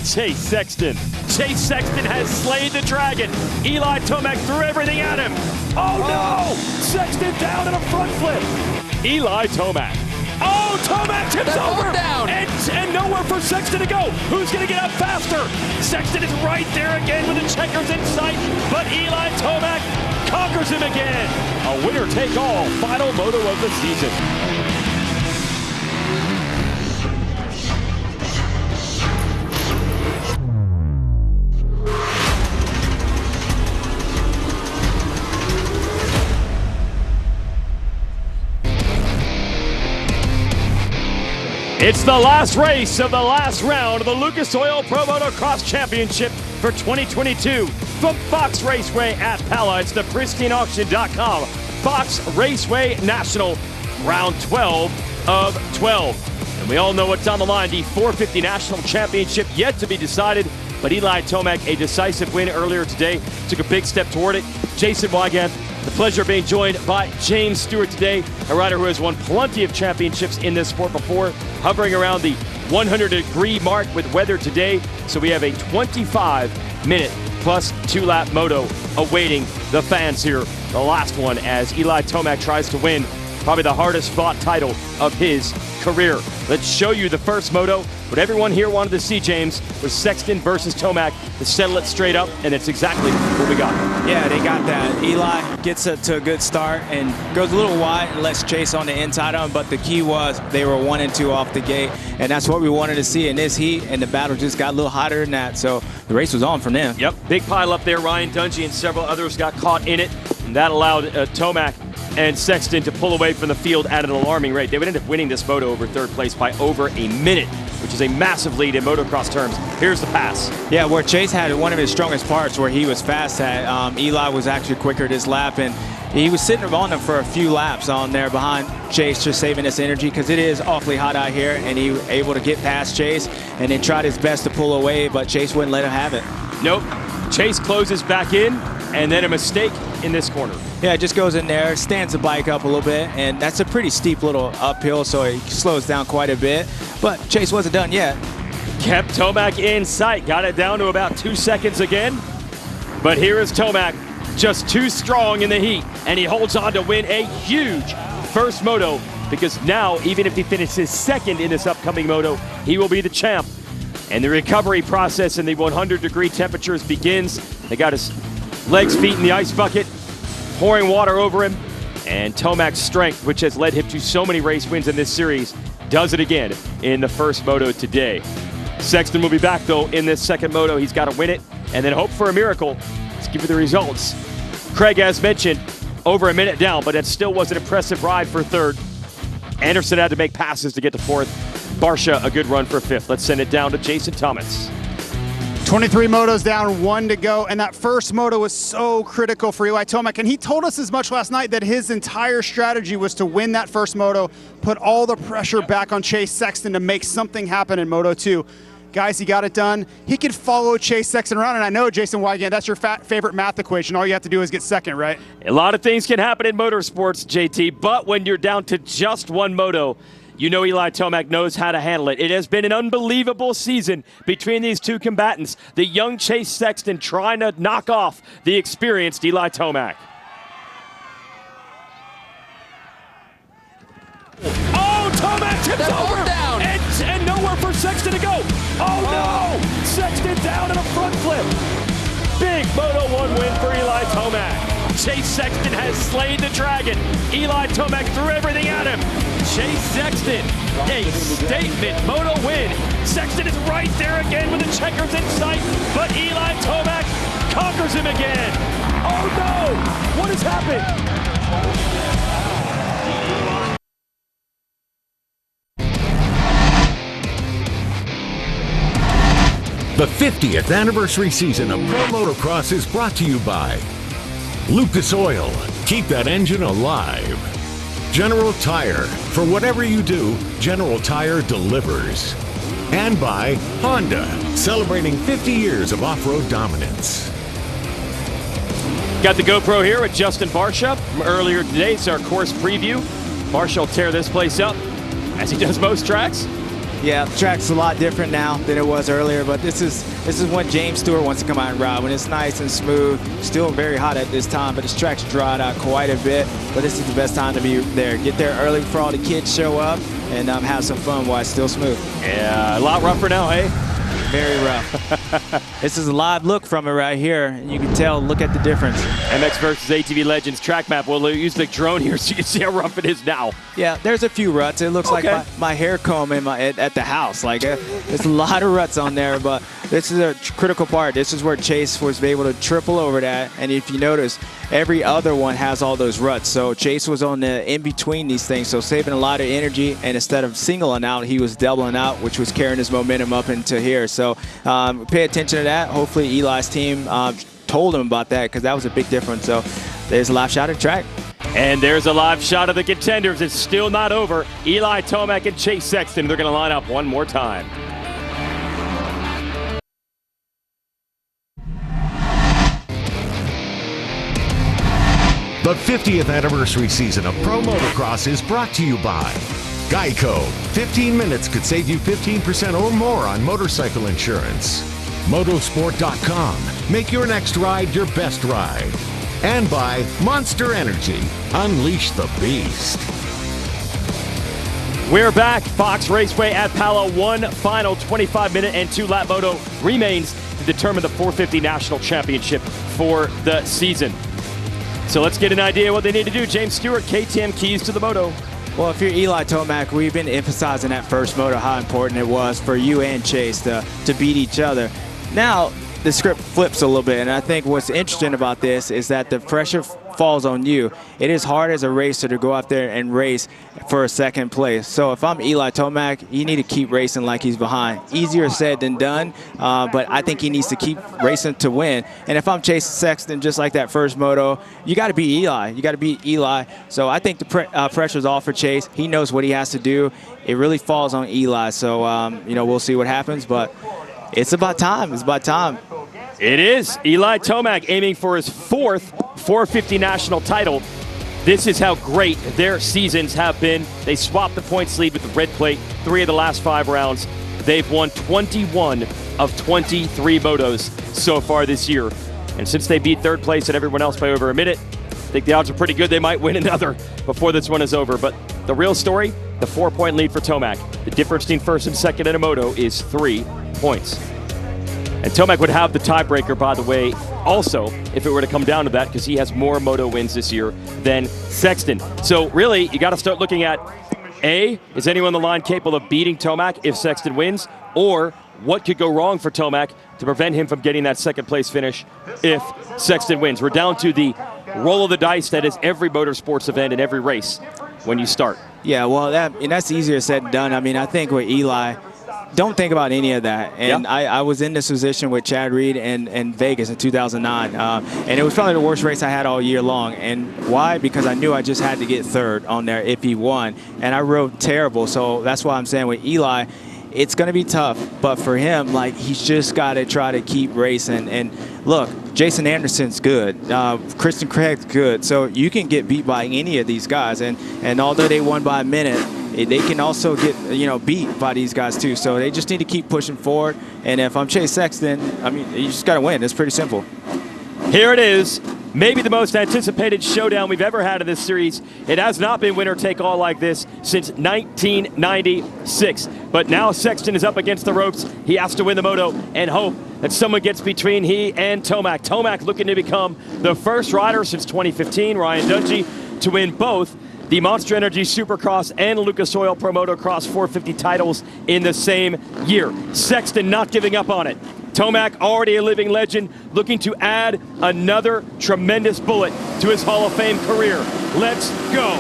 Chase Sexton. Chase Sexton has slayed the dragon. Eli Tomac threw everything at him. Oh no! Sexton down in a front flip. Eli Tomac. Oh, Tomac tips over. Down. And nowhere for Sexton to go. Who's going to get up faster? Sexton is right there again with the checkers in sight. But Eli Tomac conquers him again. A winner-take-all final moto of the season. It's the last race of the last round of the Lucas Oil Pro Motocross Championship for 2022. From Fox Raceway at Pala, it's the pristineauction.com. Fox Raceway National, round 12 of 12. And we all know what's on the line, the 450 National Championship yet to be decided. But Eli Tomac, a decisive win earlier today, took a big step toward it. Jason Wygant, the pleasure of being joined by James Stewart today, a rider who has won plenty of championships in this sport before, hovering around the 100-degree mark with weather today. So we have a 25-minute plus 2-lap moto awaiting the fans here. The last one as Eli Tomac tries to win probably the hardest fought title of his career. Let's show you the first moto. What everyone here wanted to see, James, was Sexton versus Tomac to settle it straight up, and it's exactly what we got. Yeah, they got that. Eli gets it to a good start and goes a little wide and lets Chase on the inside of him, but the key was they were 1 and 2 off the gate, and that's what we wanted to see in this heat, and the battle just got a little hotter than that, so the race was on from them. Yep, big pile up there. Ryan Dungey and several others got caught in it, and that allowed Tomac and Sexton to pull away from the field at an alarming rate. They would end up winning this moto over third place by over a minute, which is a massive lead in motocross terms. Here's the pass. Yeah, where Chase had one of his strongest parts where he was fast at, Eli was actually quicker this lap, and he was sitting on him for a few laps on there behind Chase, just saving his energy because it is awfully hot out here, and he was able to get past Chase and then tried his best to pull away, but Chase wouldn't let him have it. Nope. Chase closes back in, and then a mistake in this corner. Yeah, it just goes in there, stands the bike up a little bit, and that's a pretty steep little uphill, so he slows down quite a bit. But Chase wasn't done yet. Kept Tomac in sight, got it down to about 2 seconds again. But here is Tomac, just too strong in the heat, and he holds on to win a huge first moto, because now, even if he finishes second in this upcoming moto, he will be the champ. And the recovery process in the 100-degree temperatures begins. They got his legs, feet in the ice bucket, pouring water over him. And Tomac's strength, which has led him to so many race wins in this series, does it again in the first moto today. Sexton will be back, though, in this second moto. He's got to win it and then hope for a miracle. Let's give you the results. Craig, as mentioned, over a minute down, but it still was an impressive ride for third. Anderson had to make passes to get to fourth. Barsha, a good run for fifth. Let's send it down to Jason Thomas. 23 motos down, 1 to go, and that first moto was so critical for Eli Tomac, and he told us as much last night that his entire strategy was to win that first moto, put all the pressure back on Chase Sexton to make something happen in Moto 2. Guys, he got it done. He could follow Chase Sexton around, and I know, Jason Wygant, that's your favorite math equation. All you have to do is get second, right? A lot of things can happen in motorsports, JT, but when you're down to just one moto, you know Eli Tomac knows how to handle it. It has been an unbelievable season between these two combatants. The young Chase Sexton trying to knock off the experienced Eli Tomac. Oh, Tomac tips over! Down. And nowhere for Sexton to go. Oh no! Sexton down in a front flip. Big Moto 1 win for Eli Tomac. Chase Sexton has slain the dragon. Eli Tomac threw everything at him. Chase Sexton, a statement Moto win. Sexton is right there again with the checkers in sight, but Eli Tomac conquers him again. Oh no! What has happened? The 50th anniversary season of Pro Motocross is brought to you by Lucas Oil, keep that engine alive. General Tire, for whatever you do, General Tire delivers. And by Honda, celebrating 50 years of off-road dominance. Got the GoPro here with Justin Barsha from earlier today. It's our course preview. Barsha will tear this place up, as he does most tracks. Yeah, the track's a lot different now than it was earlier, but this is when James Stewart wants to come out and ride, when it's nice and smooth. Still very hot at this time, but this track's dried out quite a bit, but this is the best time to be there. Get there early before all the kids show up and have some fun while it's still smooth. Yeah, a lot rougher now, eh? Very rough. This is a live look from it right here, and you can tell, look at the difference. MX versus ATV Legends track map. We'll use the drone here so you can see how rough it is now. Yeah, there's a few ruts. It looks like my hair comb at the house. Like there's a lot of ruts on there, but this is a critical part. This is where Chase was able to triple over that, and if you notice, every other one has all those ruts. So Chase was on the in between these things, so saving a lot of energy, and instead of singling out, he was doubling out, which was carrying his momentum up into here. So pay attention to that. Hopefully Eli's team told him about that, because that was a big difference. So there's a live shot of the track. And there's a live shot of the contenders. It's still not over. Eli Tomac and Chase Sexton, they're going to line up one more time. The 50th anniversary season of Pro Motocross is brought to you by Geico. 15 minutes could save you 15% or more on motorcycle insurance. Motosport.com. Make your next ride your best ride. And by Monster Energy. Unleash the beast. We're back. Fox Raceway at Palo. One final 25-minute and 2-lap moto remains to determine the 450 National Championship for the season. So let's get an idea of what they need to do. James Stewart, KTM keys to the moto. Well, if you're Eli Tomac, we've been emphasizing that first moto, how important it was for you and Chase to beat each other. Now, the script flips a little bit, and I think what's interesting about this is that the pressure falls on you. It is hard as a racer to go out there and race for a second place. So if I'm Eli Tomac, you need to keep racing like he's behind. Easier said than done, but I think he needs to keep racing to win. And if I'm Chase Sexton, just like that first moto, you got to beat Eli. You got to beat Eli. So I think the pressure's all for Chase. He knows what he has to do. It really falls on Eli. So, you know, we'll see what happens, but it's about time. It's about time. It is. Eli Tomac aiming for his 4th 450 national title. This is how great their seasons have been. They swapped the points lead with the red plate 3 of the last 5 rounds. They've won 21 of 23 motos so far this year. And since they beat 3rd place and everyone else by over a minute, I think the odds are pretty good they might win another before this one is over. But the real story, the 4-point lead for Tomac. The difference between 1st and 2nd in a moto is 3 points. And Tomac would have the tiebreaker, by the way, also, if it were to come down to that, because he has more moto wins this year than Sexton. So really, you got to start looking at, A, is anyone on the line capable of beating Tomac if Sexton wins? Or what could go wrong for Tomac to prevent him from getting that 2nd place finish if Sexton wins? We're down to the roll of the dice that is every motorsports event in every race when you start. Yeah, well, that's easier said than done. I mean, I think with Eli, don't think about any of that. And yeah. I was in this position with Chad Reed in Vegas in 2009. And it was probably the worst race I had all year long. And why? Because I knew I just had to get 3rd on there if he won. And I rode terrible. So that's why I'm saying with Eli, it's going to be tough. But for him, like, he's just got to try to keep racing. And look, Jason Anderson's good. Kristen Craig's good. So you can get beat by any of these guys. And although they won by a minute, they can also get, beat by these guys too. So they just need to keep pushing forward. And if I'm Chase Sexton, I mean, you just got to win. It's pretty simple. Here it is. Maybe the most anticipated showdown we've ever had in this series. It has not been winner take all like this since 1996. But now Sexton is up against the ropes. He has to win the moto and hope that someone gets between he and Tomac. Tomac looking to become the first rider since 2015, Ryan Dungey, to win both the Monster Energy Supercross and Lucas Oil Pro Motocross 450 titles in the same year. Sexton not giving up on it. Tomac, already a living legend, looking to add another tremendous bullet to his Hall of Fame career. Let's go.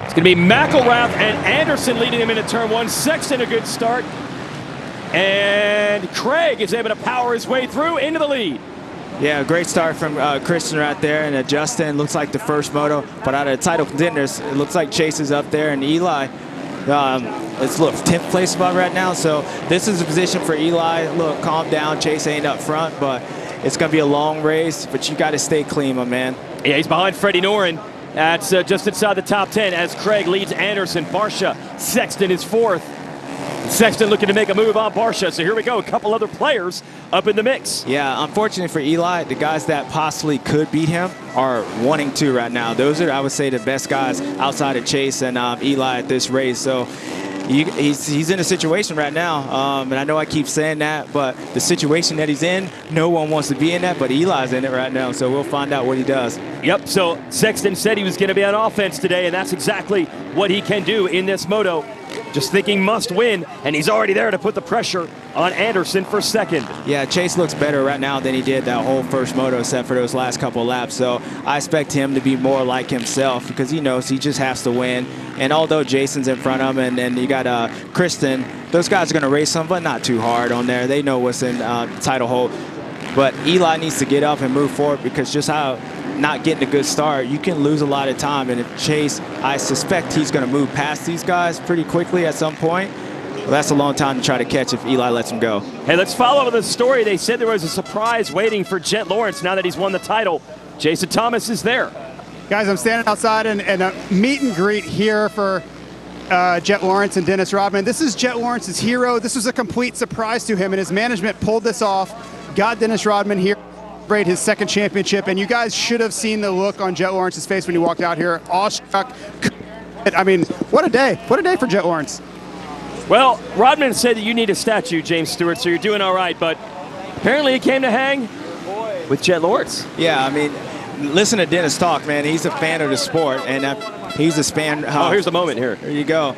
It's going to be McElrath and Anderson leading him into turn 1. Sexton a good start. And Craig is able to power his way through into the lead. Yeah, great start from Christian right there, and Justin looks like the first moto, but out of the title contenders, it looks like Chase is up there, and Eli, it's 10th place above right now, so this is a position for Eli. Look, calm down, Chase ain't up front, but It's going to be a long race, but you got to stay clean, my man. Yeah, he's behind Freddie Noren. That's just inside the top 10 as Craig leads Anderson. Barsha, Sexton is fourth. Sexton looking to make a move on Barsha. So here we go, a couple other players up in the mix. Yeah, unfortunately for Eli, the guys that possibly could beat him are wanting to right now. Those are, I would say, the best guys outside of Chase and Eli at this race. So he's in a situation right now, and I know I keep saying that, but the situation that he's in, no one wants to be in that, but Eli's in it right now, so we'll find out what he does. Yep, so Sexton said he was going to be on offense today, and that's exactly what he can do in this moto. Just thinking must win, and he's already there to put the pressure on Anderson for second. Yeah, Chase looks better right now than he did that whole first moto set for those last couple of laps. So I expect him to be more like himself because he knows he just has to win. And although Jason's in front of him and then you got Kristen, those guys are going to race him, but not too hard on there. They know what's in title hold. But Eli needs to get up and move forward because just how not getting a good start, you can lose a lot of time. And if Chase, I suspect he's going to move past these guys pretty quickly at some point. Well, that's a long time to try to catch if Eli lets him go. Hey, let's follow the story. They said there was a surprise waiting for Jet Lawrence now that he's won the title. Jason Thomas is there. Guys, I'm standing outside and a meet and greet here for Jet Lawrence and Dennis Rodman. This is Jet Lawrence's hero. This was a complete surprise to him, and his management pulled this off, got Dennis Rodman here. His second championship, and you guys should have seen the look on Jet Lawrence's face when he walked out here, awestruck. I mean, what a day for Jet Lawrence. Well, Rodman said that you need a statue, James Stewart, so you're doing all right, but apparently he came to hang with Jet Lawrence. Yeah, I mean, listen to Dennis talk, man. He's a fan of the sport, and he's a fan. Oh, here's the moment here. There you go.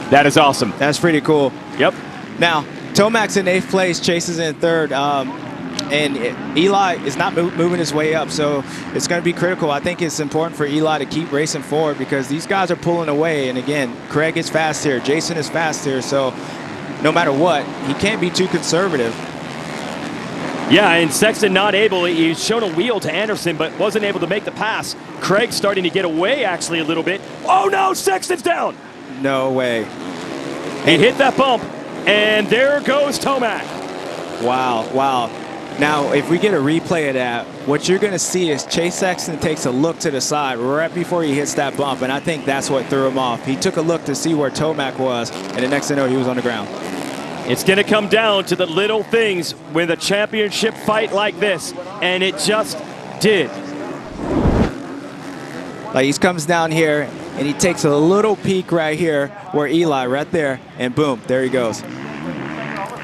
That is awesome. That's pretty cool. Yep. Now, Tomac's in 8th place, Chase is in 3rd, and Eli is not moving his way up, so it's going to be critical. I think it's important for Eli to keep racing forward because these guys are pulling away, and again, Craig is fast here, Jason is fast here, so no matter what, he can't be too conservative. Yeah, and Sexton not able, he's shown a wheel to Anderson, but wasn't able to make the pass. Craig starting to get away, actually, a little bit. Oh, no, Sexton's down. No way. He hit that bump. And there goes Tomac. Wow, wow. Now, if we get a replay of that, what you're going to see is Chase Sexton takes a look to the side right before he hits that bump, and I think that's what threw him off. He took a look to see where Tomac was, and the next thing you know, he was on the ground. It's going to come down to the little things with a championship fight like this, and it just did. Like he comes down here, and he takes a little peek right here where Eli, right there, and boom, there he goes.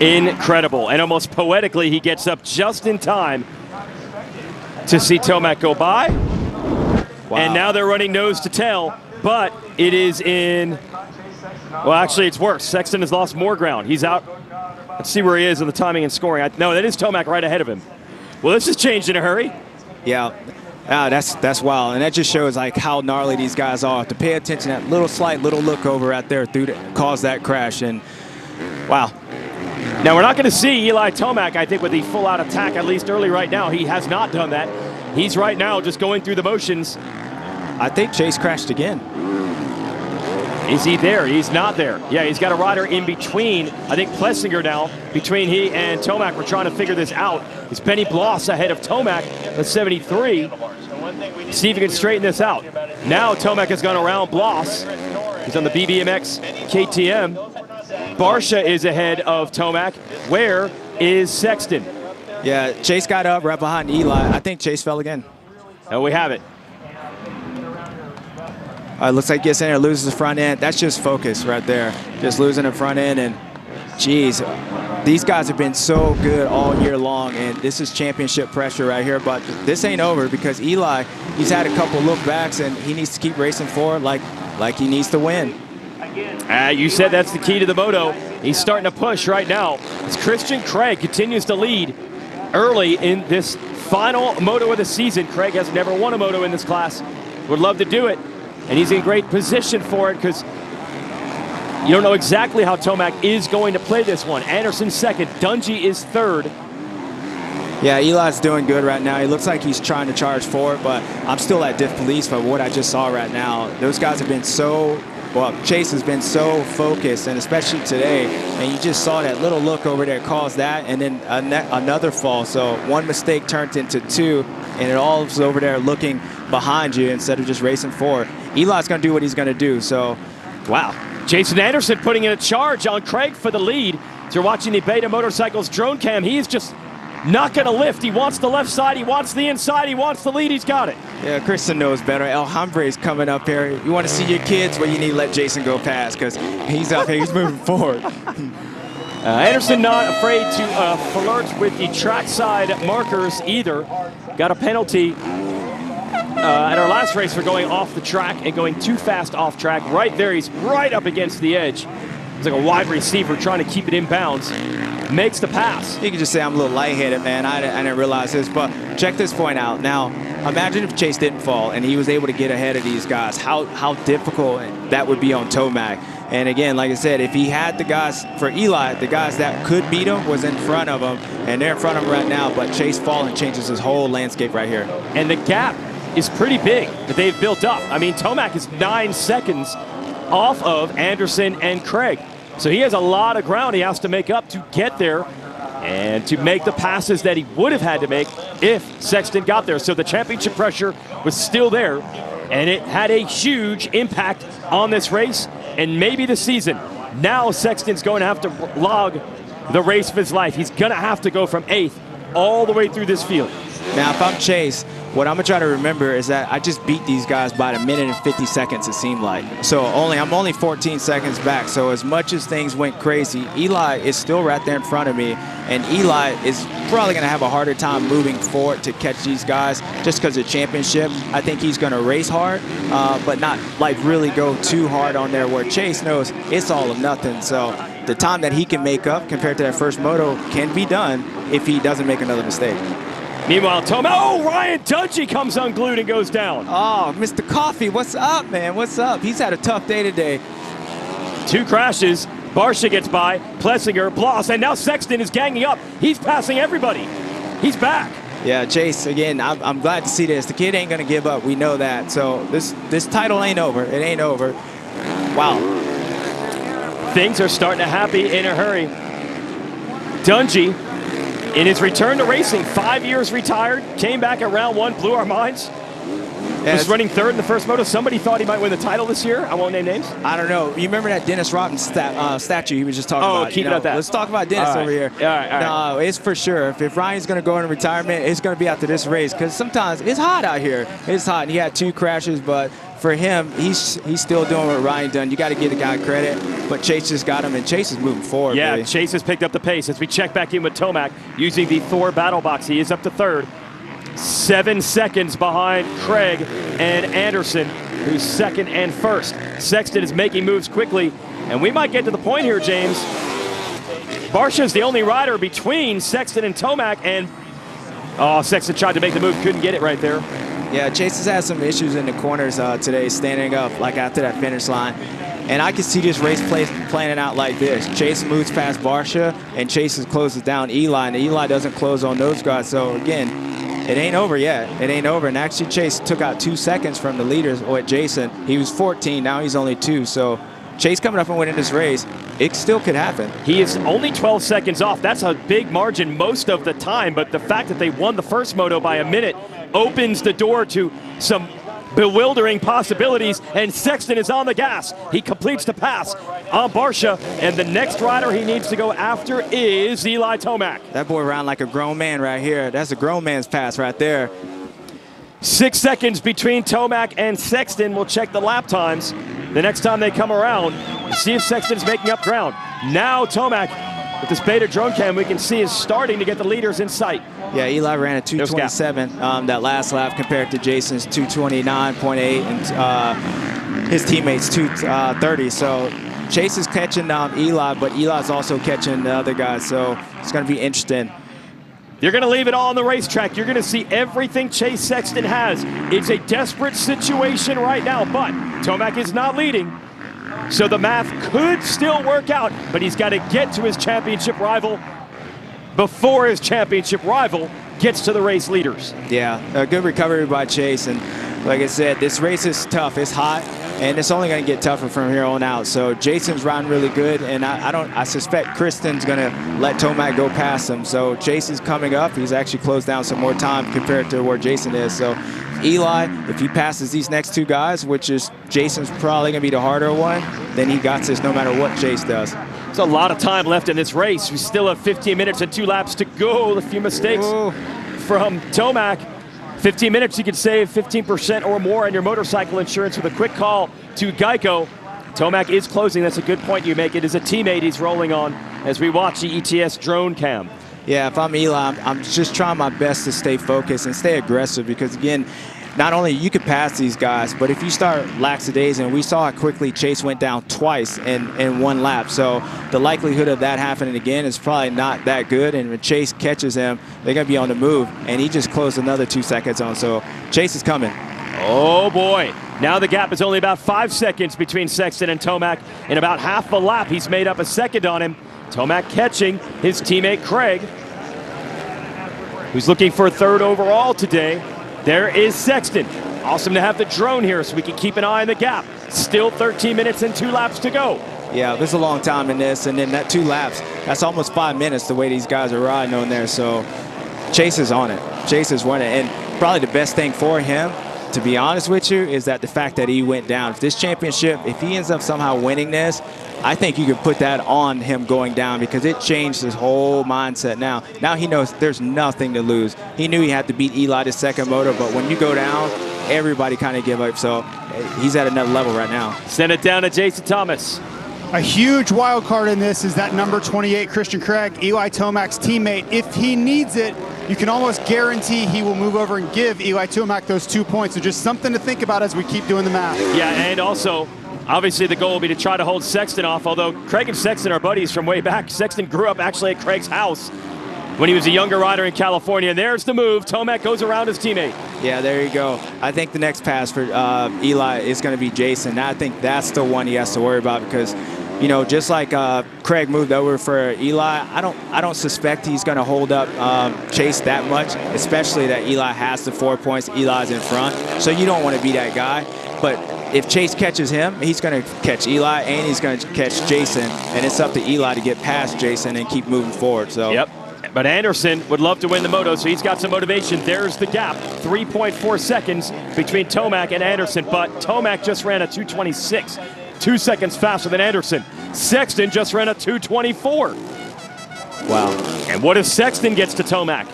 Incredible, and almost poetically, he gets up just in time to see Tomac go by. Wow. And now they're running nose to tail, but it is in, well, actually, it's worse. Sexton has lost more ground. He's out. Let's see where he is in the timing and scoring. No, that is Tomac right ahead of him. Well, this has changed in a hurry. Yeah. That's wild, and that just shows like how gnarly these guys are. To pay attention, that slight little look over out there caused that crash, and wow. Now we're not going to see Eli Tomac, I think, with the full-out attack, at least early right now. He has not done that. He's right now just going through the motions. I think Chase crashed again. Is he there? He's not there. Yeah, he's got a rider in between. I think Plessinger now, between he and Tomac. We're trying to figure this out. It's Benny Bloss ahead of Tomac at 73. See if he can straighten this out. Now Tomac has gone around Bloss. He's on the BBMX KTM. Barsha is ahead of Tomac. Where is Sexton? Yeah, Chase got up right behind Eli. I think Chase fell again. And we have it. Looks like he gets in there, loses the front end. That's just focus right there. Just losing the front end, and geez, these guys have been so good all year long, and this is championship pressure right here. But this ain't over because Eli, he's had a couple look backs, and he needs to keep racing forward like he needs to win. You said that's the key to the moto. He's starting to push right now. As Christian Craig continues to lead early in this final moto of the season. Craig has never won a moto in this class. Would love to do it. And he's in great position for it because you don't know exactly how Tomac is going to play this one. Anderson second, Dungey is third. Yeah, Eli's doing good right now. He looks like he's trying to charge forward, but I'm still at disbelief for what I just saw right now. Those guys have been so well, Chase has been so focused, and especially today, and you just saw that little look over there caused that, and then another fall. So one mistake turned into two, and it all was over there looking behind you instead of just racing forward. Eli's going to do what he's going to do, so. Wow. Jason Anderson putting in a charge on Craig for the lead. As you're watching the Beta Motorcycles drone cam, he's just not going to lift. He wants the left side. He wants the inside. He wants the lead. He's got it. Yeah, Kristen knows better. El Hombre's coming up here. You want to see your kids, well, you need to let Jason go past because he's up here. He's moving forward. Anderson not afraid to flirt with the trackside markers either. Got a penalty at our last race for going off the track and going too fast off track. Right there, he's right up against the edge. It's like a wide receiver trying to keep it in bounds. Makes the pass. You can just say I'm a little lightheaded, man. I didn't realize this, but check this point out. Now, imagine if Chase didn't fall and he was able to get ahead of these guys. How difficult that would be on Tomac. And again, like I said, if he had the guys, for Eli, the guys that could beat him was in front of him, and they're in front of him right now, but Chase falling changes his whole landscape right here. And the gap is pretty big that they've built up. I mean, Tomac is 9 seconds off of Anderson and Craig. So he has a lot of ground he has to make up to get there and to make the passes that he would have had to make if Sexton got there. So the championship pressure was still there, and it had a huge impact on this race and maybe the season. Now Sexton's going to have to log the race of his life. He's going to have to go from 8th all the way through this field. Now, if I'm Chase, what I'm going to try to remember is that I just beat these guys by 1 minute and 50 seconds, it seemed like. So I'm only 14 seconds back. So as much as things went crazy, Eli is still right there in front of me. And Eli is probably going to have a harder time moving forward to catch these guys just because of the championship. I think he's going to race hard, but not like really go too hard on there where Chase knows it's all or nothing. So the time that he can make up compared to that first moto can be done if he doesn't make another mistake. Meanwhile, Ryan Dungey comes unglued and goes down. Oh, Mr. Coffee, what's up, man? What's up? He's had a tough day today. 2 crashes. Barsha gets by, Plessinger, Bloss, and now Sexton is ganging up. He's passing everybody. He's back. Yeah, Chase, again, I'm glad to see this. The kid ain't going to give up. We know that. So this title ain't over. It ain't over. Wow. Things are starting to happen in a hurry. Dungey, in his return to racing, 5 years retired, came back at round 1, blew our minds. Was running 3rd in the first moto. Somebody thought he might win the title this year. I won't name names. I don't know. You remember that Dennis Rodman statue he was just talking about? Oh, keep it at that. Let's talk about Dennis over here. All right. No, it's for sure. If Ryan's going to go into retirement, it's going to be after this race because sometimes it's hot out here. It's hot. And he had 2 crashes, but for him, he's still doing what Ryan done. You got to give the guy credit, but Chase just got him, and Chase is moving forward. Yeah, really. Chase has picked up the pace as we check back in with Tomac using the Thor battle box. He is up to 3rd. 7 seconds behind Craig and Anderson, who's 2nd and 1st. Sexton is making moves quickly, and we might get to the point here, James. Barsha's the only rider between Sexton and Tomac, and Sexton tried to make the move, couldn't get it right there. Yeah, Chase has had some issues in the corners today, standing up like after that finish line. And I can see this race planning out like this. Chase moves past Barsha, and Chase closes down Eli, and Eli doesn't close on those guys. So, again, it ain't over yet. It ain't over. And actually, Chase took out 2 seconds from the leaders with Jason. He was 14. Now he's only 2. So Chase coming up and winning this race, it still could happen. He is only 12 seconds off. That's a big margin most of the time. But the fact that they won the first moto by 1 minute opens the door to some bewildering possibilities, and Sexton is on the gas. He completes the pass on Barsha, and the next rider he needs to go after is Eli Tomac. That boy ran like a grown man right here. That's a grown man's pass right there. 6 seconds between Tomac and Sexton. We'll check the lap times the next time they come around to see if Sexton's making up ground. Now Tomac, with this beta drone cam, we can see is starting to get the leaders in sight. Yeah, Eli ran a 2:27 that last lap compared to Jason's 2:29.8 and his teammates 2:30. So Chase is catching Eli, but Eli's also catching the other guys. So it's going to be interesting. You're going to leave it all on the racetrack. You're going to see everything Chase Sexton has. It's a desperate situation right now, but Tomac is not leading. So the math could still work out, but he's got to get to his championship rival before his championship rival gets to the race leaders. Yeah, a good recovery by Chase. And like I said, this race is tough. It's hot. and it's only going to get tougher from here on out. So Jason's riding really good, and I suspect Kristen's going to let Tomac go past him. So Jason's coming up. He's actually closed down some more time compared to where Jason is. So Eli, if he passes these next two guys, which is Jason's probably going to be the harder one, then he got this no matter what Chase does. There's a lot of time left in this race. We still have 15 minutes and 2 laps to go. A few mistakes from Tomac. 15 minutes, you could save 15% or more on your motorcycle insurance with a quick call to Geico. Tomac is closing. That's a good point you make. It is a teammate he's rolling on as we watch the ETS drone cam. Yeah, if I'm Eli, I'm just trying my best to stay focused and stay aggressive because, again, not only you could pass these guys, but if you start lackadaising, we saw how quickly Chase went down twice in 1 lap. So the likelihood of that happening again is probably not that good. And when Chase catches him, they're going to be on the move. And he just closed another 2 seconds on. So Chase is coming. Oh, boy. Now the gap is only about 5 seconds between Sexton and Tomac. In about half a lap, he's made up a second on him. Tomac catching his teammate Craig, who's looking for 3rd overall today. There is Sexton. Awesome to have the drone here so we can keep an eye on the gap. Still 13 minutes and 2 laps to go. Yeah, there's a long time in this, and then that 2 laps, that's almost 5 minutes the way these guys are riding on there. So Chase is on it. Chase is winning, and probably the best thing for him, to be honest with you, is that the fact that he went down. If this championship, if he ends up somehow winning this, I think you could put that on him going down because it changed his whole mindset now. Now he knows there's nothing to lose. He knew he had to beat Eli the second moto, but when you go down, everybody kind of give up. So he's at another level right now. Send it down to Jason Thomas. A huge wild card in this is that number 28, Christian Craig, Eli Tomac's teammate. If he needs it, you can almost guarantee he will move over and give Eli Tomac those 2 points. So just something to think about as we keep doing the math. Yeah, and also, obviously the goal will be to try to hold Sexton off, although Craig and Sexton are buddies from way back. Sexton grew up actually at Craig's house when he was a younger rider in California. And there's the move. Tomac goes around his teammate. Yeah, there you go. I think the next pass for Eli is going to be Jason. I think that's the one he has to worry about because, you know, just like Craig moved over for Eli, I don't suspect he's going to hold up Chase that much, especially that Eli has the 4 points. Eli's in front, so you don't want to be that guy. But if Chase catches him, he's going to catch Eli and he's going to catch Jason, and it's up to Eli to get past Jason and keep moving forward. So. Yep. But Anderson would love to win the moto, so he's got some motivation. There's the gap, 3.4 seconds between Tomac and Anderson, but Tomac just ran a 2:26, 2 seconds faster than Anderson. Sexton just ran a 2:24. Wow. And what if Sexton gets to Tomac?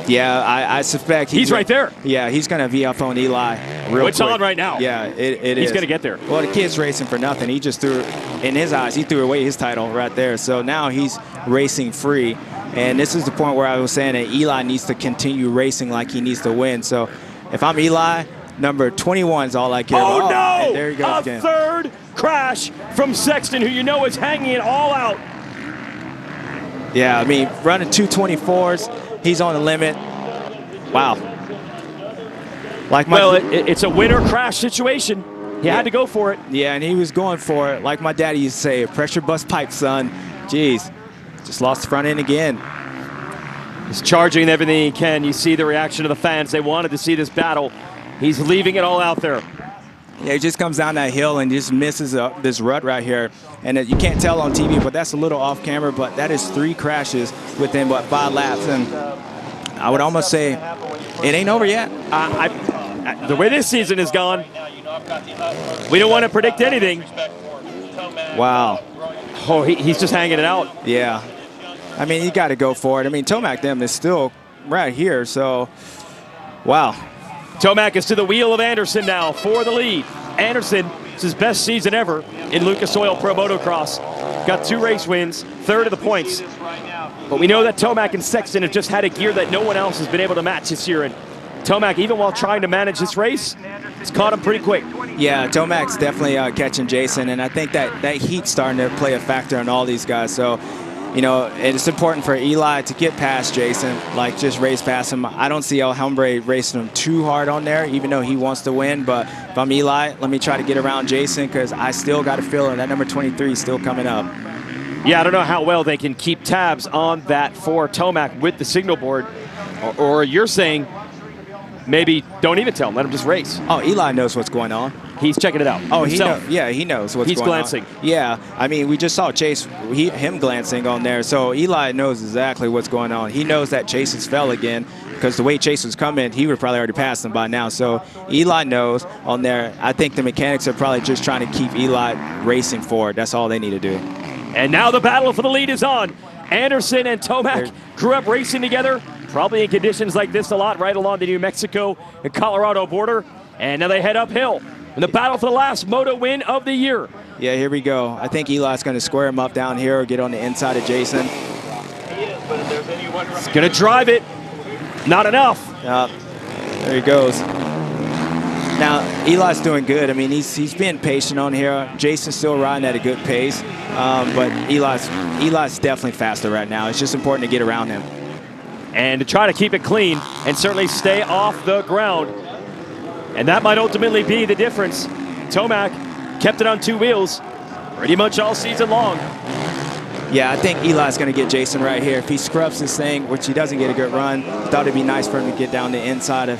Yeah, I suspect he's right there. Yeah, he's going to be up on Eli real It's quick. on right now. Yeah, it is. He's going to get there. Well, the kid's racing for nothing. He just threw, in his eyes, he threw away his title right there. So now he's racing free. And this is the point where I was saying that Eli needs to continue racing like he needs to win. So if I'm Eli, number 21 is all I care about. Oh, no! And there he goes again. A third crash from Sexton, who you know is hanging it all out. Yeah, I mean, running 2:24s, he's on the limit. Wow. Well, it's a winner crash situation. He had to go for it. Yeah, and he was going for it. Like my daddy used to say, a pressure bust pipe, son. Jeez, just lost the front end again. He's charging everything he can. You see the reaction of the fans. They wanted to see this battle. He's leaving it all out there. Yeah, he just comes down that hill and just misses this rut right here. And you can't tell on TV, but that's a little off camera, but that is 3 crashes within, what, 5 laps. And I would almost say it ain't over yet. The way this season has gone, we don't want to predict anything. Wow. Oh, he's just hanging it out. Yeah. I mean, you got to go for it. I mean, Tomac them is still right here, so wow. Tomac is to the wheel of Anderson now for the lead. Anderson, it's his best season ever in Lucas Oil Pro Motocross. Got 2 race wins, 1/3 of the points. But we know that Tomac and Sexton have just had a gear that no one else has been able to match this year. And Tomac, even while trying to manage this race, it's caught him pretty quick. Yeah, Tomac's definitely catching Jason, and I think that heat's starting to play a factor in all these guys. So, you know, it's important for Eli to get past Jason, like just race past him. I don't see El Hombre racing him too hard on there, even though he wants to win. But if I'm Eli, let me try to get around Jason because I still got a feeling that number 23 is still coming up. Yeah, I don't know how well they can keep tabs on that for Tomac with the signal board. Or you're saying maybe don't even tell him, let him just race. Oh, Eli knows what's going on. he's checking it out. Oh, himself. he knows what's He's going glancing. on. Yeah, I mean, we just saw Chase, him glancing on there. So Eli knows exactly what's going on. He knows that Chase has fell again, because the way Chase was coming, he would probably already passed him by now. So Eli knows on there. I think the mechanics are probably just trying to keep Eli racing forward. That's all they need to do. And now the battle for the lead is on. Anderson and Tomac grew up racing together, probably in conditions like this a lot, right along the New Mexico and Colorado border. And now they head uphill in the battle for the last moto win of the year. Yeah, here we go. I think Eli's going to square him up down here or get on the inside of Jason. He's going to drive it. Not enough. There he goes. Now, Eli's doing good. I mean, he's being patient on here. Jason's still riding at a good pace, but Eli's definitely faster right now. It's just important to get around him. And to try to keep it clean and certainly stay off the ground. And that might ultimately be the difference. Tomac kept it on two wheels pretty much all season long. Yeah, I think Eli's going to get Jason right here. If he scrubs this thing, which he doesn't get a good run, thought it'd be nice for him to get down the inside of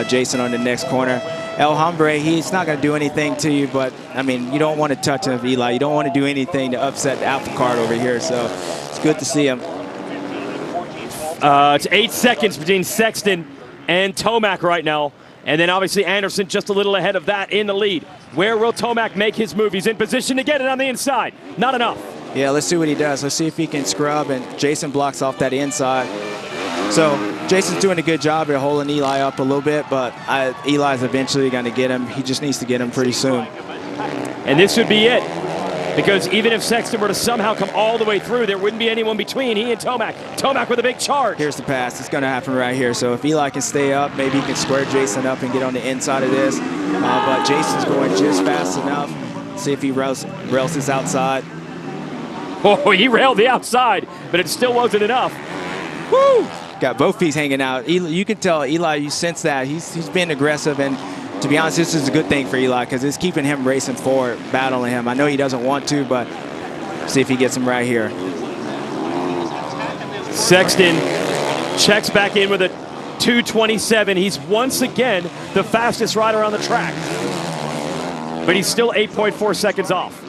Jason on the next corner. El Hombre, he's not going to do anything to you, but, I mean, you don't want to touch him with Eli. You don't want to do anything to upset the apple cart over here, so it's good to see him. It's 8 seconds between Sexton and Tomac right now. And then obviously Anderson just a little ahead of that in the lead. Where will Tomac make his move? He's in position to get it on the inside. Not enough. Yeah, let's see what he does. Let's see if he can scrub, and Jason blocks off that inside. So Jason's doing a good job at holding Eli up a little bit, but Eli's eventually going to get him. He just needs to get him pretty soon. And this would be it. Because even if Sexton were to somehow come all the way through, there wouldn't be anyone between he and Tomac. Tomac with a big charge. Here's the pass. It's going to happen right here. So if Eli can stay up, maybe he can square Jason up and get on the inside of this. But Jason's going just fast enough. See if he rails this outside. Oh, he railed the outside, but it still wasn't enough. Woo! Got both feet hanging out. You can tell Eli, you sense that. He's been aggressive, and to be honest, this is a good thing for Eli because it's keeping him racing forward, battling him. I know he doesn't want to, but see if he gets him right here. Sexton checks back in with a 2:27. He's once again the fastest rider on the track, but he's still 8.4 seconds off.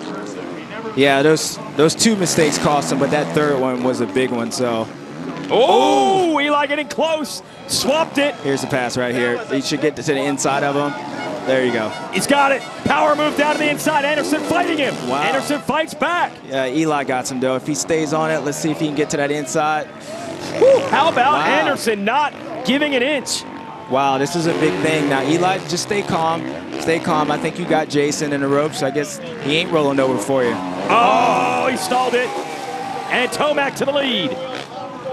Yeah, those two mistakes cost him, but that third one was a big one, so. Oh, Eli getting close. Swapped it. Here's the pass right here. He should get to the inside of him. There you go. He's got it. Power move down to the inside. Anderson fighting him. Wow. Anderson fights back. Yeah, Eli got some, though. If he stays on it, let's see if he can get to that inside. Woo, how about Wow. Anderson not giving an inch? Wow, this is a big thing. Now, Eli, just stay calm. Stay calm. I think you got Jason in the ropes. I guess he ain't rolling over for you. Oh, he stalled it. And Tomac to the lead.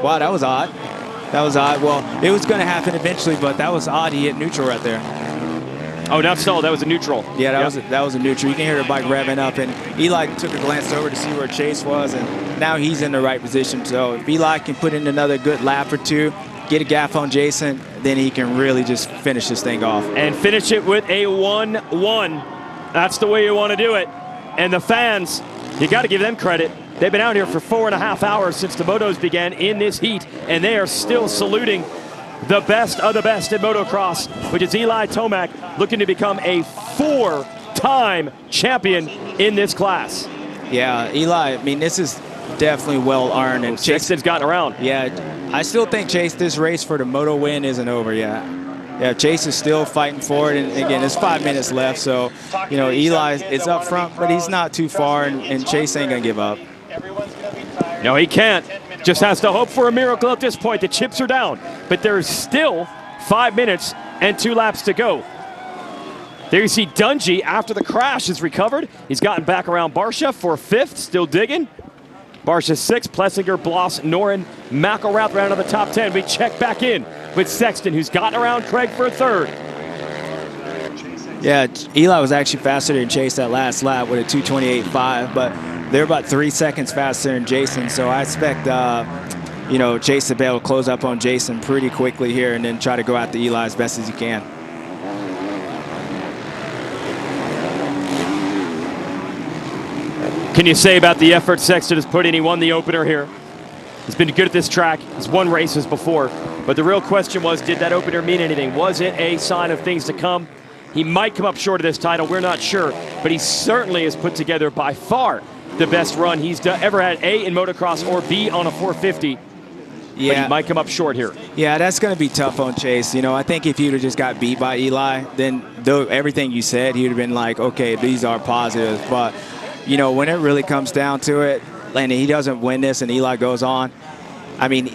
Wow, that was odd. That was odd. Well, it was going to happen eventually, but that was odd. He hit neutral right there. Oh, not stalled. That was a neutral. Yeah, that was a neutral. You can hear the bike revving up, and Eli took a glance over to see where Chase was, and now he's in the right position. So if Eli can put in another good lap or two, get a gaff on Jason, then he can really just finish this thing off. And finish it with a 1-1. That's the way you want to do it. And the fans, you got to give them credit. They've been out here for 4.5 hours since the motos began in this heat, and they are still saluting the best of the best in motocross, which is Eli Tomac, looking to become a 4-time champion in this class. Yeah, Eli, I mean, this is definitely well-earned. And Sexton's gotten around. Yeah, I still think, Chase, this race for the moto win isn't over yet. Yeah, Chase is still fighting for it, and again, there's 5 minutes left, so, you know, Eli is up front, but he's not too far, and Chase ain't going to give up. No, he can't. Just has to hope for a miracle at this point. The chips are down, but there's still 5 minutes and 2 laps to go. There you see Dungey, after the crash, is recovered. He's gotten back around Barsha for 5th, still digging. Barsha 6th, Plessinger, Bloss, Noren, McElrath round of the top 10. We check back in with Sexton, who's gotten around Craig for 3rd. Yeah, Eli was actually faster than Chase that last lap with a 2:28.5, but they're about 3 seconds faster than Jason, so I expect, you know, Chase to be able to close up on Jason pretty quickly here and then try to go after Eli as best as he can. Can you say about the effort Sexton has put in? He won the opener here. He's been good at this track. He's won races before. But the real question was, did that opener mean anything? Was it a sign of things to come? He might come up short of this title. We're not sure. But he certainly has put together by far the best run he's ever had, A, in motocross, or B, on a 450. Yeah. But he might come up short here. Yeah, that's going to be tough on Chase. You know, I think if he would have just got beat by Eli, then everything you said, he would have been like, okay, these are positives. But, you know, when it really comes down to it, and he doesn't win this and Eli goes on, I mean,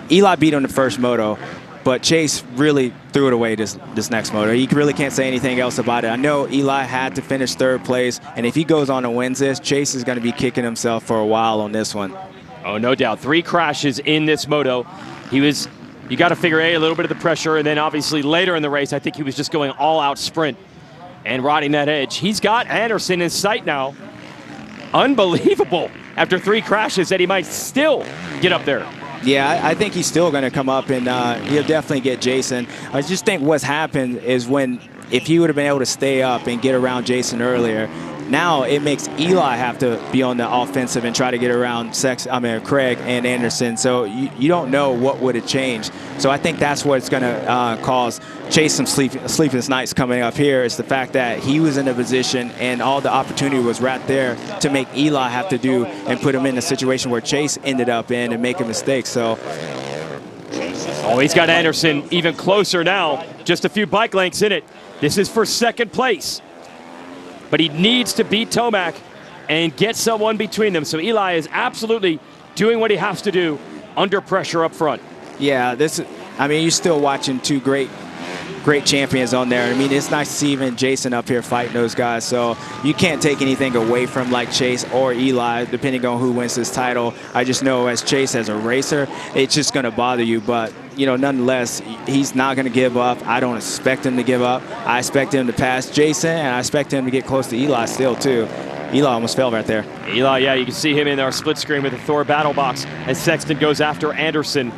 Eli beat him the first moto, but Chase really threw it away this next moto. You really can't say anything else about it. I know Eli had to finish third place, and if he goes on and wins this, Chase is going to be kicking himself for a while on this one. Oh, no doubt. 3 crashes in this moto. You got to figure a little bit of the pressure, and then obviously later in the race, I think he was just going all-out sprint and riding that edge. He's got Anderson in sight now. Unbelievable. After 3 crashes that he might still get up there. Yeah, I think he's still going to come up, and he'll definitely get Jason. I just think what's happened is if he would have been able to stay up and get around Jason earlier, now it makes Eli have to be on the offensive and try to get around Craig and Anderson. So you don't know what would have changed. So I think that's what's going to cause Chase some sleepless nights coming up here, is the fact that he was in a position and all the opportunity was right there to make Eli have to do and put him in a situation where Chase ended up in and make a mistake. So. Oh, he's got Anderson even closer now, just a few bike lengths in it. This is for second place. But he needs to beat Tomac and get someone between them. So Eli is absolutely doing what he has to do under pressure up front. Yeah, you're still watching 2 great champions on there. I mean, it's nice to see even Jason up here fighting those guys. So you can't take anything away from like Chase or Eli, depending on who wins this title. I just know as Chase, as a racer, it's just going to bother you. But, you know, nonetheless, he's not going to give up. I don't expect him to give up. I expect him to pass Jason, and I expect him to get close to Eli still, too. Eli almost fell right there. Eli, yeah, you can see him in our split screen with the Thor battle box as Sexton goes after Anderson.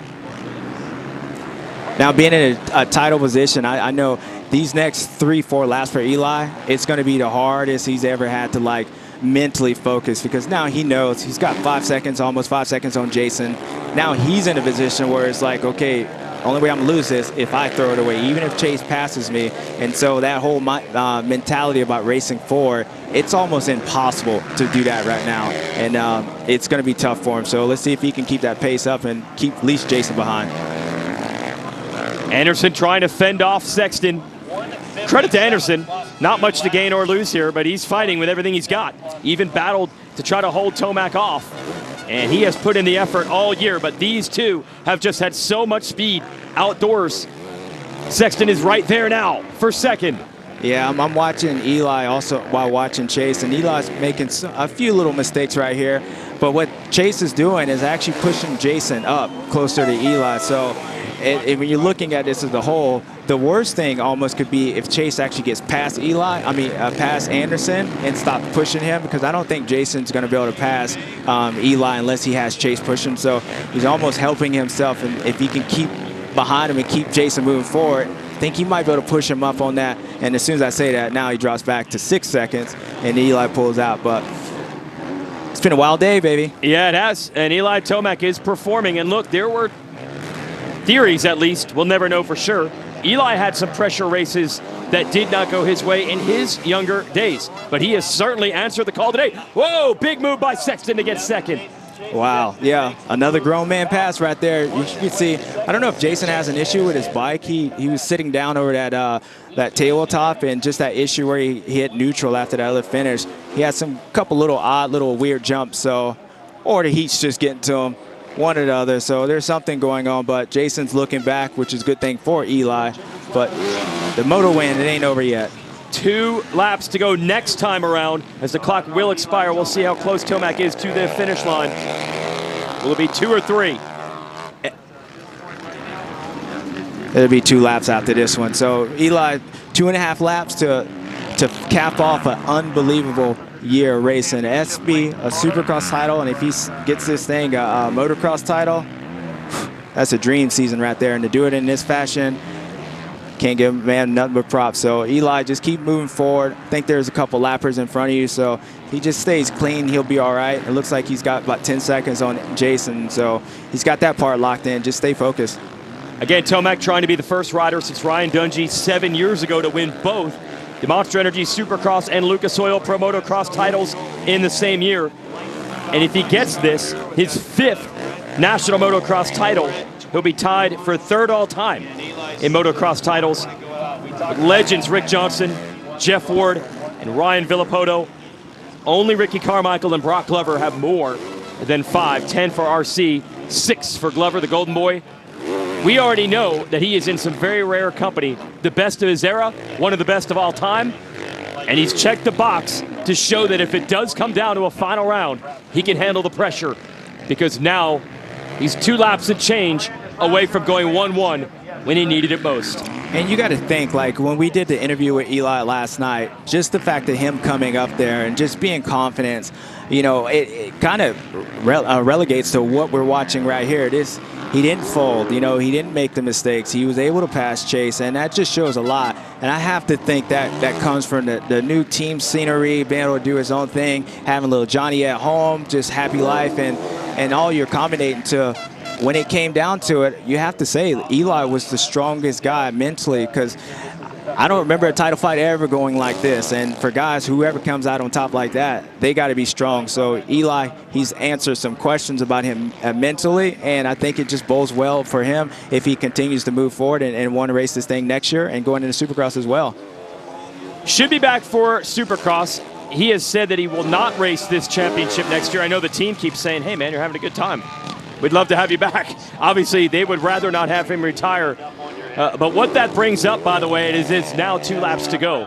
Now, being in a title position, I know these next 3-4 laps for Eli, it's going to be the hardest he's ever had to, like, mentally focus, because now he knows he's got 5 seconds, almost 5 seconds on Jason. Now he's in a position where it's like, okay, only way I'm going to lose this if I throw it away, even if Chase passes me. And so that whole mentality about racing forward, it's almost impossible to do that right now. And it's going to be tough for him. So let's see if he can keep that pace up and keep at least Jason behind. Anderson trying to fend off Sexton. Credit to Anderson. Not much to gain or lose here, but he's fighting with everything he's got. Even battled to try to hold Tomac off. And he has put in the effort all year, but these two have just had so much speed outdoors. Sexton is right there now for second. Yeah, I'm watching Eli also while watching Chase, and Eli's making a few little mistakes right here. But what Chase is doing is actually pushing Jason up closer to Eli. So when you're looking at this as a whole, the worst thing almost could be if Chase actually gets past past Anderson and stop pushing him, because I don't think Jason's going to be able to pass Eli unless he has Chase pushing. So he's almost helping himself, and if he can keep behind him and keep Jason moving forward, I think he might be able to push him up on that. And as soon as I say that, now he drops back to 6 seconds, and Eli pulls out. But it's been a wild day, baby. Yeah, it has. And Eli Tomac is performing. And look, there were theories, at least. We'll never know for sure. Eli had some pressure races that did not go his way in his younger days. But he has certainly answered the call today. Whoa, big move by Sexton to get second. Wow, yeah, another grown man pass right there. You can see, I don't know if Jason has an issue with his bike. He was sitting down over that tabletop, and just that issue where he hit neutral after that other finish. He had some couple little odd, little weird jumps, or the heat's just getting to him, one or the other. So there's something going on, but Jason's looking back, which is a good thing for Eli. But the moto win, it ain't over yet. 2 laps to go next time around. As the clock will expire, we'll see how close Tomac is to the finish line. Will it be 2 or 3? It'll be 2 laps after this one. So Eli, 2.5 laps to cap off an unbelievable year racing. SB, a Supercross title, and if he gets this thing, a Motocross title, that's a dream season right there. And to do it in this fashion, can't give him, man, nothing but props. So Eli, just keep moving forward. I think there's a couple lappers in front of you, so if he just stays clean, he'll be all right. It looks like he's got about 10 seconds on Jason, so he's got that part locked in. Just stay focused. Again, Tomac trying to be the first rider since Ryan Dungey 7 years ago to win both the Monster Energy Supercross and Lucas Oil Pro Motocross titles in the same year. And if he gets this, his 5th National Motocross title, he'll be tied for 3rd all-time in motocross titles. Legends Rick Johnson, Jeff Ward, and Ryan Villapoto. Only Ricky Carmichael and Brock Glover have more than 5. 10 for RC, 6 for Glover, the Golden Boy. We already know that he is in some very rare company, the best of his era, one of the best of all time, and he's checked the box to show that if it does come down to a final round, he can handle the pressure, because now he's 2 laps and change away from going 1-1 when he needed it most. And you got to think, like, when we did the interview with Eli last night, just the fact that him coming up there and just being confident, you know, it kind of relegates to what we're watching right here. He didn't fold, you know, he didn't make the mistakes. He was able to pass Chase, and that just shows a lot. And I have to think that comes from the new team scenery, being able to do his own thing, having little Johnny at home, just happy life, and all you're accommodating to. When it came down to it, you have to say Eli was the strongest guy mentally, because I don't remember a title fight ever going like this. And for guys, whoever comes out on top like that, they got to be strong. So Eli, he's answered some questions about him mentally, and I think it just bodes well for him if he continues to move forward and want to race this thing next year and going into Supercross as well. Should be back for Supercross. He has said that he will not race this championship next year. I know the team keeps saying, hey, man, you're having a good time. We'd love to have you back. Obviously, they would rather not have him retire. But what that brings up, by the way, is it's now 2 laps to go.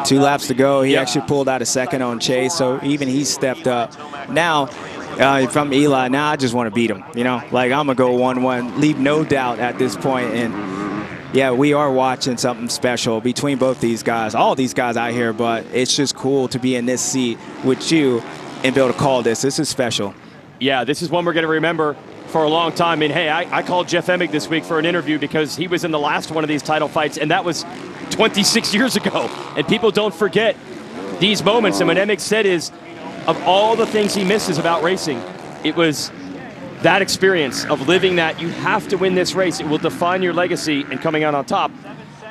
2 laps to go. He actually pulled out a second on Chase, so even he stepped up. Now, from Eli, now I just want to beat him. You know, like, I'm going to go 1-1, leave no doubt at this point. And, yeah, we are watching something special between both these guys, all these guys out here, but it's just cool to be in this seat with you and be able to call this. This is special. Yeah, this is one we're going to remember for a long time. I mean, hey, I called Jeff Emig this week for an interview because he was in the last one of these title fights, and that was 26 years ago. And people don't forget these moments. And what Emig said is, of all the things he misses about racing, it was that experience of living that you have to win this race. It will define your legacy and coming out on top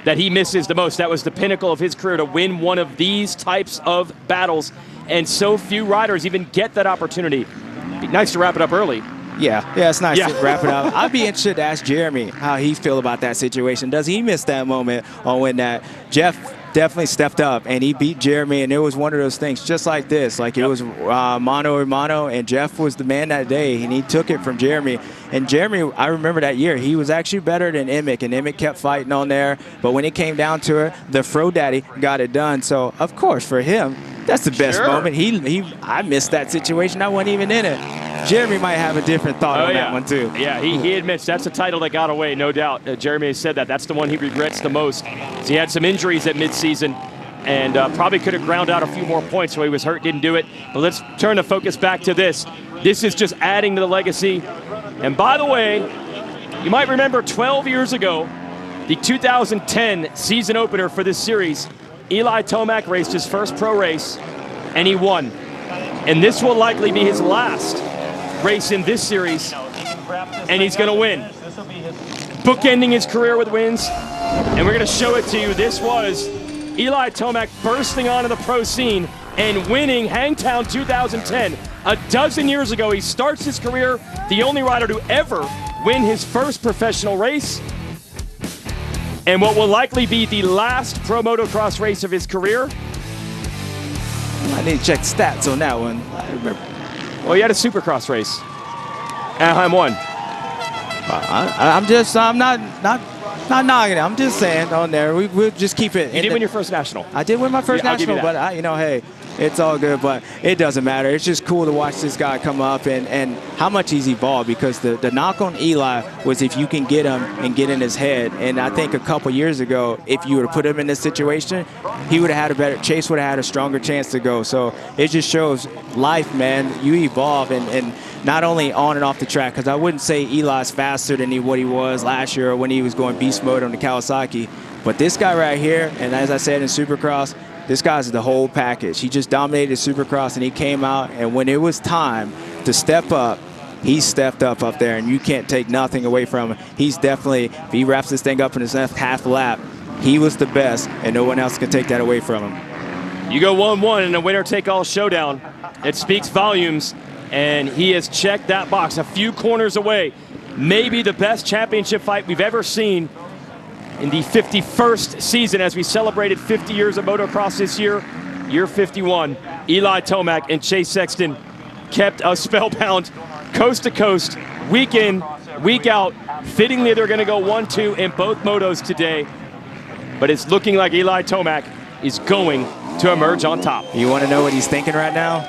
that he misses the most. That was the pinnacle of his career, to win one of these types of battles. And so few riders even get that opportunity. Be nice to wrap it up early. Yeah, it's nice to wrap it up. I'd be interested to ask Jeremy how he feel about that situation. Does he miss that moment on when that Jeff definitely stepped up and he beat Jeremy, and it was one of those things just like this. Like, it was mano a mano, and Jeff was the man that day, and he took it from Jeremy. And Jeremy, I remember that year, he was actually better than Emick, and Emick kept fighting on there. But when it came down to it, the Fro Daddy got it done. So, of course, for him, that's the best moment. I missed that situation. I wasn't even in it. Jeremy might have a different thought on that one, too. Yeah, he admits that's the title that got away, no doubt. Jeremy has said that. That's the one he regrets the most. He had some injuries at midseason and probably could have ground out a few more points, so he was hurt, didn't do it. But let's turn the focus back to this. This is just adding to the legacy. And by the way, you might remember 12 years ago, the 2010 season opener for this series, Eli Tomac raced his first pro race, and he won. And this will likely be his last race in this series, and he's going to win. Bookending his career with wins, and we're going to show it to you. This was Eli Tomac bursting onto the pro scene and winning Hangtown 2010. A dozen years ago, he starts his career, the only rider to ever win his first professional race, and what will likely be the last pro motocross race of his career. I need to check stats on that one. I remember. Well, he had a Supercross race. Anaheim won. I'm not knocking it. I'm just saying on there. We'll just keep it. You did win your first national. I did win my first national, but hey, it's all good. But it doesn't matter. It's just cool to watch this guy come up and how much he's evolved, because the knock on Eli was if you can get him and get in his head. And I think a couple years ago, if you would have put him in this situation, he would have had Chase would have had a stronger chance to go. So it just shows life, man. You evolve and not only on and off the track, because I wouldn't say Eli's faster than what he was last year or when he was going beast mode on the Kawasaki. But this guy right here, and as I said in Supercross, this guy's the whole package. He just dominated Supercross, and he came out, and when it was time to step up, he stepped up there, and you can't take nothing away from him. He's definitely, if he wraps this thing up in his next half lap, He was the best, and no one else can take that away from him. You go 1-1 in a winner-take-all showdown. It speaks volumes, and he has checked that box a few corners away. Maybe the best championship fight we've ever seen in the 51st season as we celebrated 50 years of motocross this year. Year 51, Eli Tomac and Chase Sexton kept us spellbound coast to coast, week in, week out. Fittingly, they're going to go 1-2 in both motos today. But it's looking like Eli Tomac is going to emerge on top. You want to know what he's thinking right now?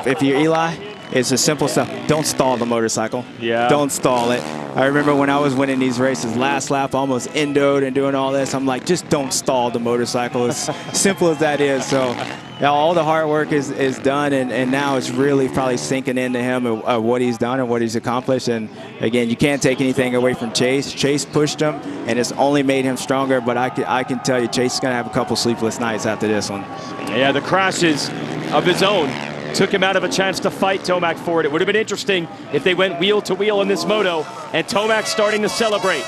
If you're Eli, it's a simple stuff. Don't stall the motorcycle. Yeah. Don't stall it. I remember when I was winning these races, last lap, almost endoed and doing all this. I'm like, just don't stall the motorcycle. As simple as that is. So yeah, all the hard work is done, and now it's really probably sinking into him of what he's done and what he's accomplished. And again, you can't take anything away from Chase. Chase pushed him, and it's only made him stronger. But I can tell you, Chase is going to have a couple sleepless nights after this one. Yeah, the crashes of his own took him out of a chance to fight Tomac for it. It would have been interesting if they went wheel to wheel in this moto, and Tomac starting to celebrate.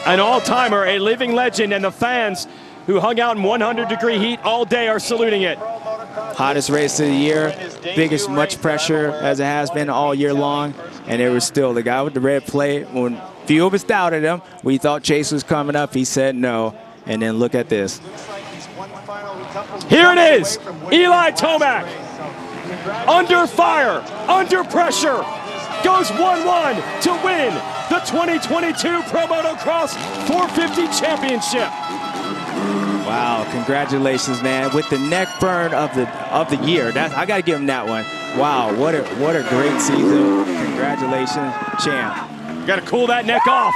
An all-timer, a living legend, and the fans who hung out in 100-degree heat all day are saluting it. Hottest race of the year, biggest much pressure as it has been all year long, and it was still the guy with the red plate. When few of us doubted him, we thought Chase was coming up, he said no, and then look at this. Here it is, Eli Tomac, under fire, under pressure, goes 1-1 to win the 2022 Pro Motocross 450 Championship. Wow, congratulations, man. With the neck burn of the year. I got to give him that one. Wow, what a great season. Congratulations, champ. Got to cool that neck off.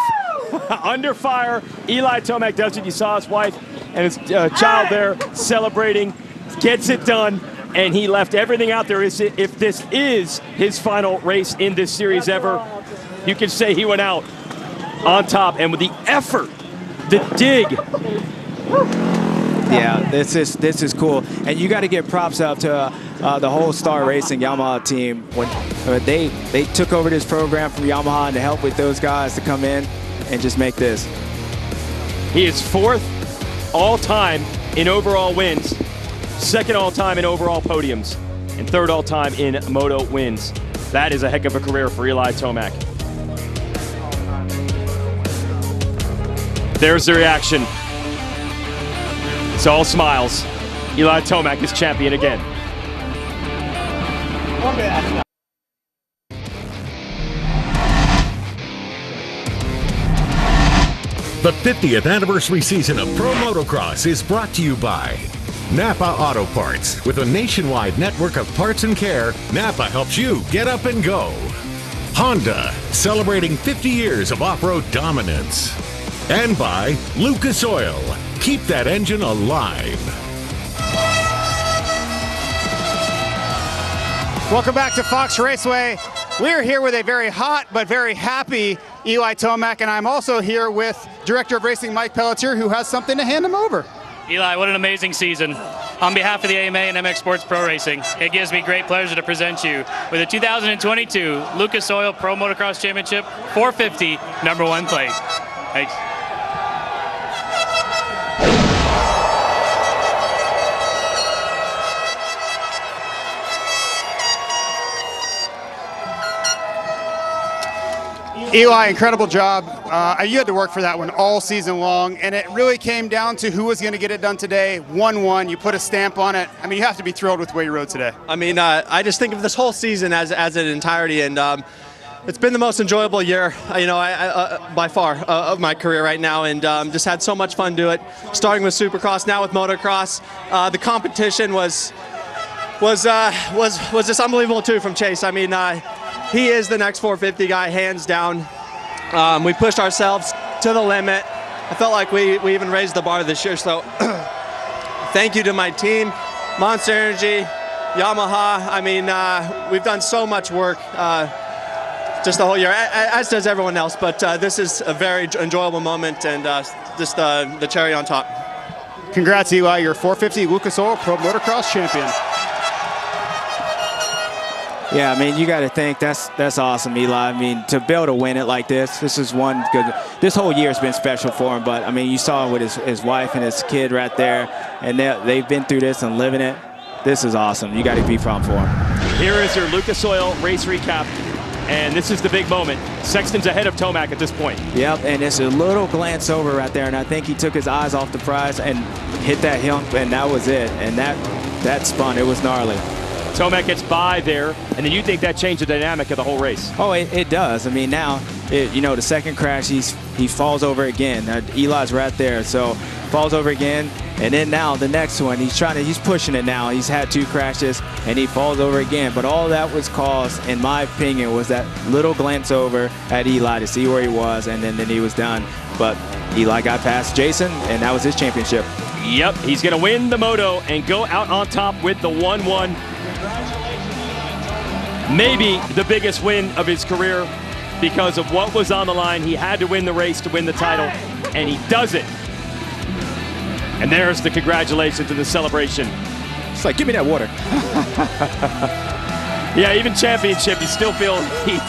Under fire, Eli Tomac does it. You saw his wife and his child there celebrating, gets it done, and he left everything out there. If this is his final race in this series ever, you can say he went out on top. And with the effort, the dig. Yeah, this is cool, and you got to give props out to the whole Star Racing Yamaha team when they took over this program from Yamaha and to help with those guys to come in and just make this. He is 4th all-time in overall wins, 2nd all-time in overall podiums, and 3rd all-time in moto wins. That is a heck of a career for Eli Tomac. There's the reaction. It's all smiles. Eli Tomac is champion again. The 50th anniversary season of Pro Motocross is brought to you by Napa Auto Parts. With a nationwide network of parts and care, Napa helps you get up and go. Honda, celebrating 50 years of off-road dominance. And by Lucas Oil. Keep that engine alive. Welcome back to Fox Raceway. We're here with a very hot but very happy Eli Tomac, and I'm also here with Director of Racing Mike Pelletier, who has something to hand him over. Eli, what an amazing season. On behalf of the AMA and MX Sports Pro Racing, it gives me great pleasure to present you with the 2022 Lucas Oil Pro Motocross Championship 450 #1 plate. Thanks. Eli, incredible job. You had to work for that one all season long, and it really came down to who was going to get it done today. 1-1, you put a stamp on it. I mean, you have to be thrilled with the way you rode today. I mean, I just think of this whole season as an entirety, and it's been the most enjoyable year, by far of my career right now, and just had so much fun doing it. Starting with Supercross, now with Motocross. The competition was just unbelievable too from Chase. I mean, he is the next 450 guy, hands down. We pushed ourselves to the limit. I felt like we even raised the bar this year, so thank you to my team, Monster Energy, Yamaha. I mean, we've done so much work just the whole year, as does everyone else, but this is a very enjoyable moment, and just the cherry on top. Congrats, Eli, your 450 Lucas Oil Pro Motocross champion. Yeah, I mean, you got to think that's awesome, Eli. I mean, to be able to win it like this is one good. This whole year has been special for him, but I mean, you saw it with his wife and his kid right there, and they've been through this and living it. This is awesome. You got to be proud for him. Here is your Lucas Oil race recap, and this is the big moment. Sexton's ahead of Tomac at this point. Yep, and it's a little glance over right there, and I think he took his eyes off the prize and hit that hump, and that was it. And that spun. It was gnarly. Tomac gets by there, and then you think that changed the dynamic of the whole race? Oh, it does. I mean, now, the second crash, he falls over again. Eli's right there, so falls over again, and then now the next one, he's pushing it now. He's had 2 crashes, and he falls over again. But all that was caused, in my opinion, was that little glance over at Eli to see where he was, and then he was done. But Eli got past Jason, and that was his championship. Yep, he's going to win the Moto and go out on top with the 1-1. Maybe the biggest win of his career because of what was on the line. He had to win the race to win the title, and he does it. And there's the congratulations and the celebration. It's like, give me that water. Yeah, even championship, he's still feeling heat.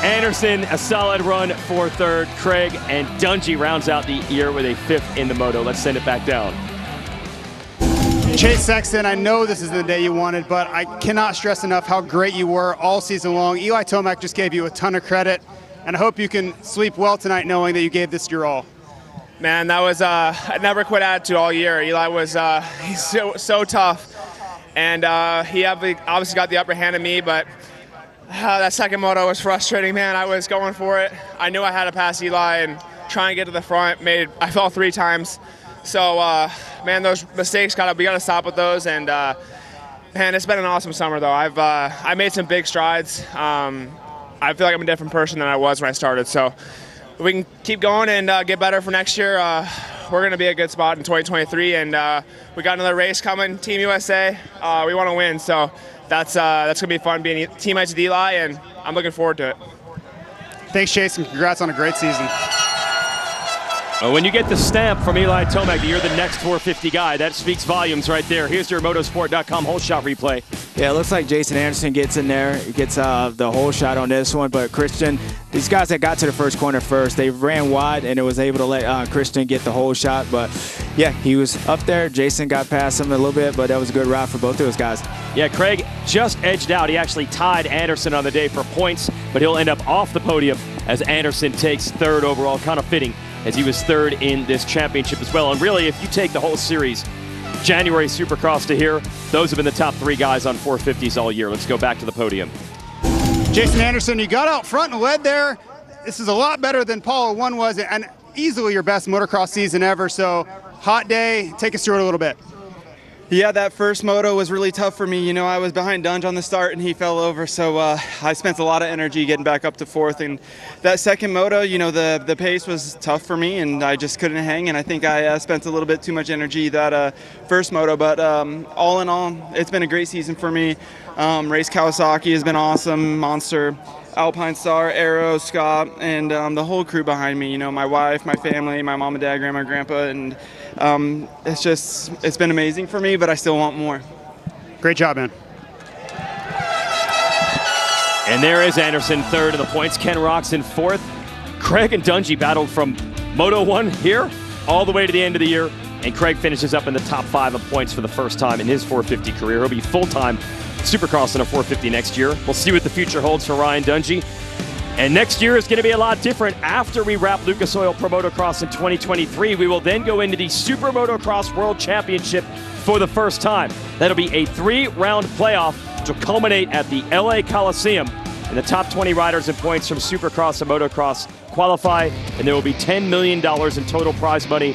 Anderson, a solid run for 3rd. Craig and Dungey rounds out the year with a 5th in the Moto. Let's send it back down. Chase Sexton, I know this is the day you wanted, but I cannot stress enough how great you were all season long. Eli Tomac just gave you a ton of credit, and I hope you can sleep well tonight knowing that you gave this your all. Man, that was a never quit attitude all year. Eli was he's so tough, and he obviously got the upper hand of me, but that second moto was frustrating, man. I was going for it. I knew I had to pass Eli and try and get to the front. I fell 3 times. So, man, those mistakes we got to stop with those. And man, it's been an awesome summer, though. I made some big strides. I feel like I'm a different person than I was when I started. So, if we can keep going and get better for next year, we're going to be a good spot in 2023. And we got another race coming, Team USA. We want to win, so that's going to be fun being teammates with Eli, and I'm looking forward to it. Thanks, Chase, and congrats on a great season. When you get the stamp from Eli Tomac that you're the next 450 guy, that speaks volumes right there. Here's your motosport.com whole shot replay. Yeah, it looks like Jason Anderson gets in there, gets the whole shot on this one. But Christian, these guys that got to the first corner first, they ran wide and it was able to let Christian get the whole shot. But yeah, he was up there. Jason got past him a little bit, but that was a good ride for both of those guys. Yeah, Craig just edged out. He actually tied Anderson on the day for points, but he'll end up off the podium as Anderson takes 3rd overall. Kind of fitting, as he was 3rd in this championship as well. And really, if you take the whole series, January Supercross to here, those have been the top 3 guys on 450s all year. Let's go back to the podium. Jason Anderson, you got out front and led there. This is a lot better than Apollo 1 was, and easily your best motocross season ever. So, hot day. Take us through it a little bit. Yeah, that first moto was really tough for me. You know, I was behind Dunge on the start and he fell over, so I spent a lot of energy getting back up to 4th. And that second moto, you know, the pace was tough for me and I just couldn't hang. And I think I spent a little bit too much energy that first moto. But all in all, it's been a great season for me. Race Kawasaki has been awesome. Monster, Alpine Star, Arrow, Scott, and the whole crew behind me. You know, my wife, my family, my mom and dad, grandma, grandpa, and it's been amazing for me, but I still want more. Great job, man. And there is Anderson 3rd in the points. Ken Roxon 4th. Craig and Dungey battled from Moto 1 here all the way to the end of the year. And Craig finishes up in the top 5 of points for the first time in his 450 career. He'll be full-time Supercross in a 450 next year. We'll see what the future holds for Ryan Dungey. And next year is going to be a lot different. After we wrap Lucas Oil Pro Motocross in 2023, we will then go into the Super Motocross World Championship for the first time. That'll be a 3-round playoff, which will culminate at the LA Coliseum. And the top 20 riders in points from Supercross and Motocross qualify, and there will be $10 million in total prize money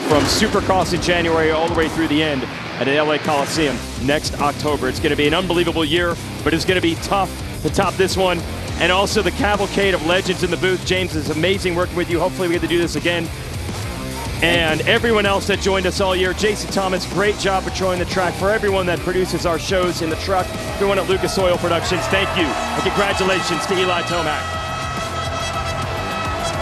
from Supercross in January all the way through the end at the LA Coliseum next October. It's going to be an unbelievable year, but it's going to be tough to top this one. And also the cavalcade of legends in the booth. James, it's amazing working with you. Hopefully we get to do this again. And everyone else that joined us all year. Jason Thomas, great job patrolling the track. For everyone that produces our shows in the truck, everyone at Lucas Oil Productions, thank you. And congratulations to Eli Tomac.